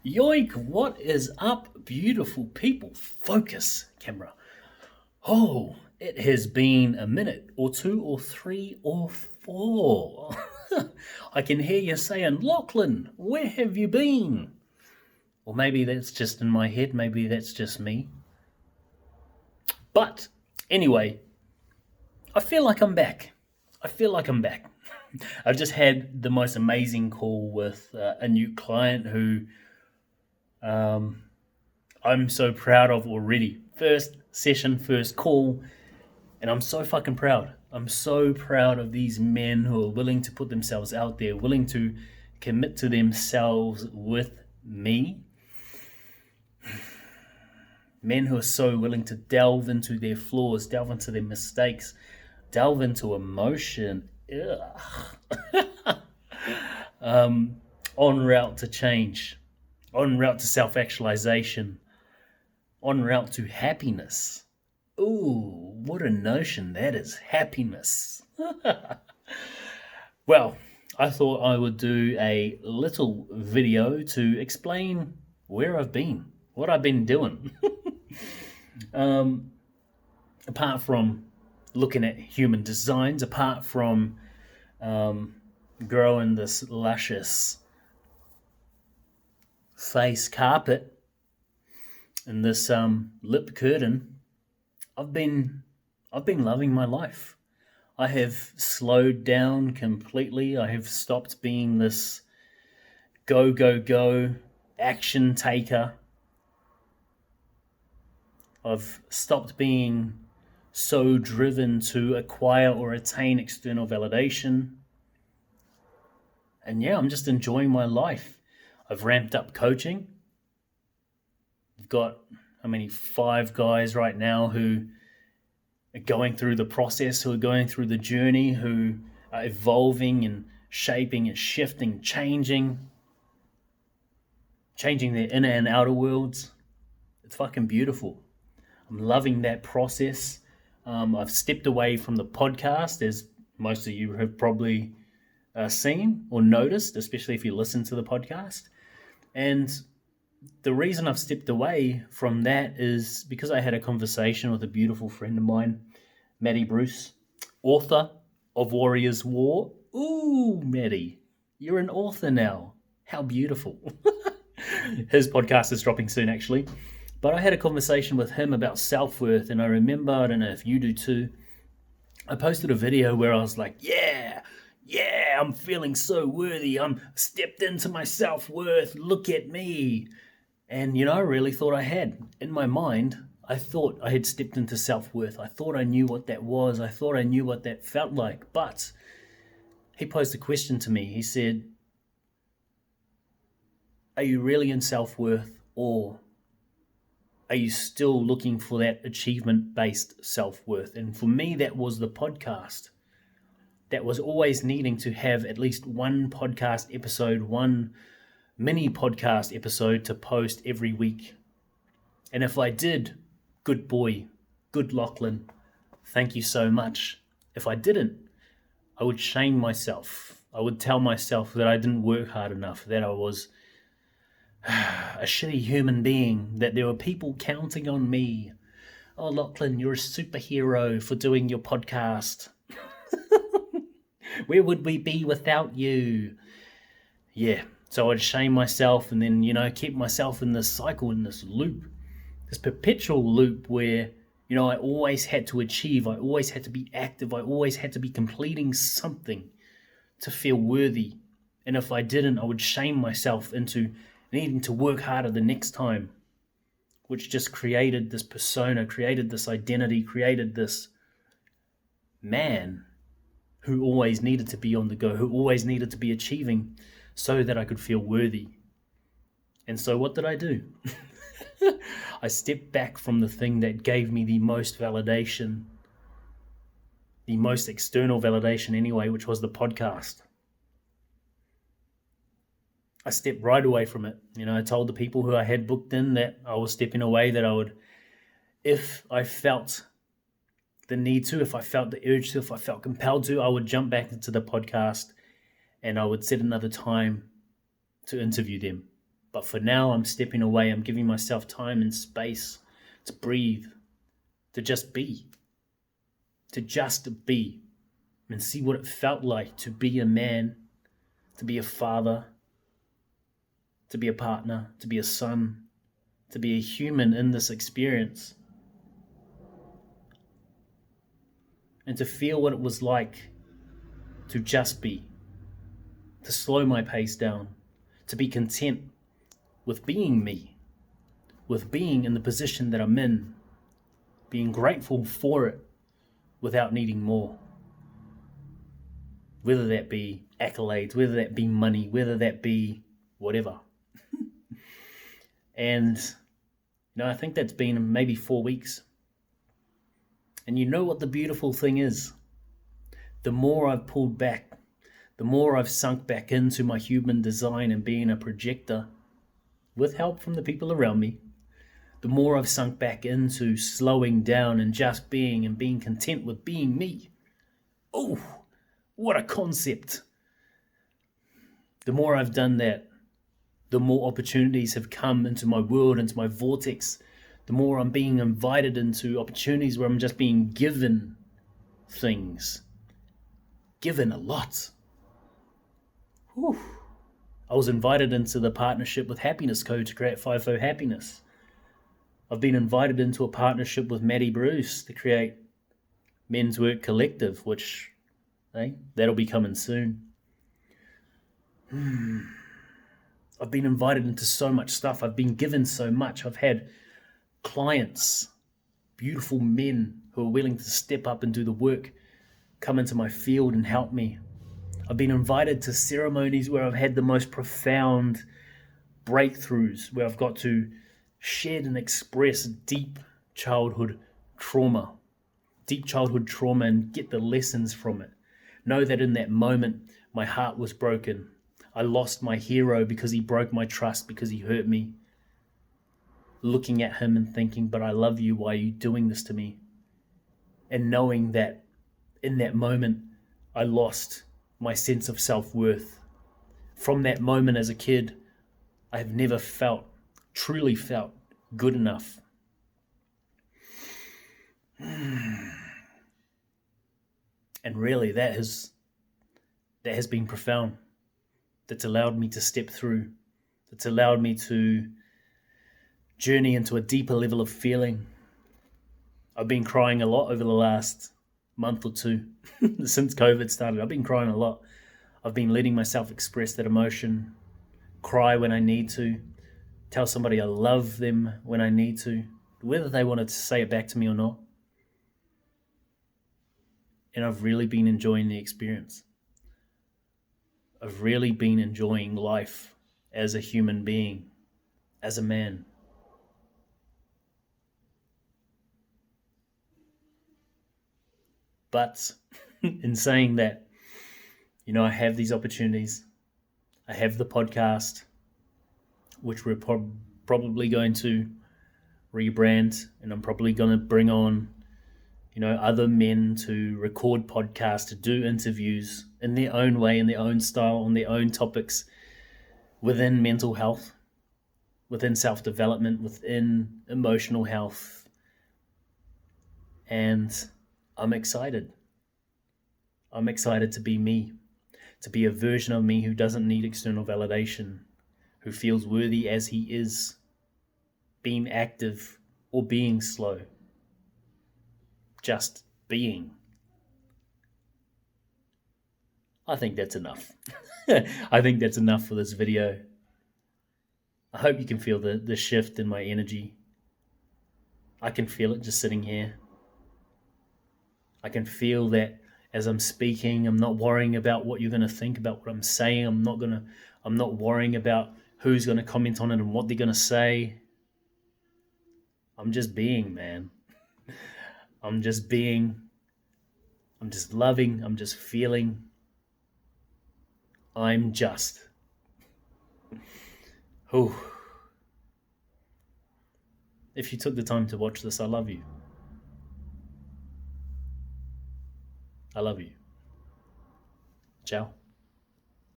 Yoink, what is up, beautiful people? Focus, camera. Oh, it has been a minute or two or three or four. I can hear you saying, Lachlan, where have you been? Or maybe that's just in my head, maybe that's just me. But anyway, I feel like I'm back. I've just had the most amazing call with a new client who I'm so proud of already. First session, first call, and I'm so fucking proud. I'm so proud of these men who are willing to put themselves out there, willing to commit to themselves with me. Men who are so willing to delve into their flaws, delve into their mistakes, delve into emotion. En route to change, en route to self-actualization, en route to happiness. Ooh, what a notion that is, happiness. Well, I thought I would do a little video to explain where I've been, what I've been doing. Apart from looking at human designs, apart from growing this luscious face carpet and this lip curtain, I've been loving my life. I have slowed down completely. I have stopped being this go action taker. I've stopped being so driven to acquire or attain external validation. And yeah, I'm just enjoying my life. I've ramped up coaching. I've got, 5 guys right now who are going through the process, who are going through the journey, who are evolving and shaping and shifting, changing their inner and outer worlds. It's fucking beautiful. I'm loving that process. I've stepped away from the podcast, as most of you have probably seen or noticed, especially if you listen to the podcast. And the reason I've stepped away from that is because I had a conversation with a beautiful friend of mine, Maddie Bruce, author of Warriors War. Ooh, Maddie, you're an author now. How beautiful. His podcast is dropping soon, actually. But I had a conversation with him about self-worth, and I remember, I don't know if you do too, I posted a video where I was like, yeah, I'm feeling so worthy. I'm stepped into my self-worth. Look at me. And, I really thought I had. In my mind, I thought I had stepped into self-worth. I thought I knew what that was. I thought I knew what that felt like. But he posed a question to me. He said, are you really in self-worth, or are you still looking for that achievement-based self-worth? And for me, that was the podcast. That was always needing to have at least one podcast episode, one mini podcast episode to post every week. And if I did, good boy, good Lachlan, thank you so much. If I didn't, I would shame myself. I would tell myself that I didn't work hard enough, that I was a shitty human being, that there were people counting on me. Oh, Lachlan, you're a superhero for doing your podcast. Where would we be without you? Yeah, so I'd shame myself and then, keep myself in this cycle, in this loop, this perpetual loop where, I always had to achieve, I always had to be active, I always had to be completing something to feel worthy. And if I didn't, I would shame myself into needing to work harder the next time, which just created this persona, created this identity, created this man who always needed to be on the go, who always needed to be achieving so that I could feel worthy. And so what did I do? I stepped back from the thing that gave me the most validation, the most external validation anyway, which was the podcast. I stepped right away from it. I told the people who I had booked in that I was stepping away, that I would, if I felt the need to, if I felt the urge to, if I felt compelled to, I would jump back into the podcast and I would set another time to interview them. But for now, I'm stepping away. I'm giving myself time and space to breathe, to just be, and see what it felt like to be a man, to be a father, to be a partner, to be a son, to be a human in this experience. And to feel what it was like to just be, to slow my pace down, to be content with being me, with being in the position that I'm in, being grateful for it without needing more. Whether that be accolades, whether that be money, whether that be whatever. And, I think that's been maybe 4 weeks. And you know what the beautiful thing is? The more I've pulled back, the more I've sunk back into my human design and being a projector, with help from the people around me, the more I've sunk back into slowing down and just being and being content with being me. Oh, what a concept. The more I've done that, the more opportunities have come into my world, into my vortex. The more I'm being invited into opportunities where I'm just being given things. Given a lot. Whew. I was invited into the partnership with Happiness Co. to create FIFO Happiness. I've been invited into a partnership with Maddie Bruce to create Men's Work Collective, which, that'll be coming soon. I've been invited into so much stuff. I've been given so much. I've had clients, beautiful men who are willing to step up and do the work, come into my field and help me. I've been invited to ceremonies where I've had the most profound breakthroughs, where I've got to shed and express deep childhood trauma and get the lessons from it. Know that in that moment, my heart was broken. I lost my hero because he broke my trust, because he hurt me. Looking at him and thinking, but I love you, why are you doing this to me? And knowing that in that moment, I lost my sense of self-worth. From that moment as a kid, I have never truly felt good enough. And really, that has been profound. That's allowed me to step through. That's allowed me to journey into a deeper level of feeling. I've been crying a lot over the last month or two. Since COVID started, I've been crying a lot. I've been letting myself express that emotion, cry when I need to, tell somebody I love them when I need to, whether they wanted to say it back to me or not. And I've really been enjoying the experience. I've really been enjoying life as a human being, as a man. But in saying that, I have these opportunities. I have the podcast, which we're probably going to rebrand, and I'm probably going to bring on, other men to record podcasts, to do interviews in their own way, in their own style, on their own topics within mental health, within self-development, within emotional health. And I'm excited. I'm excited to be me, to be a version of me who doesn't need external validation, who feels worthy as he is, being active or being slow. Just being. I think that's enough. I think that's enough for this video. I hope you can feel the shift in my energy. I can feel it just sitting here. I can feel that as I'm speaking, I'm not worrying about what you're going to think about what I'm saying. I'm not worrying about who's going to comment on it and what they're going to say. I'm just being, man. I'm just being. I'm just loving. I'm just feeling. I'm just. Whew. If you took the time to watch this, I love you. I love you. Ciao.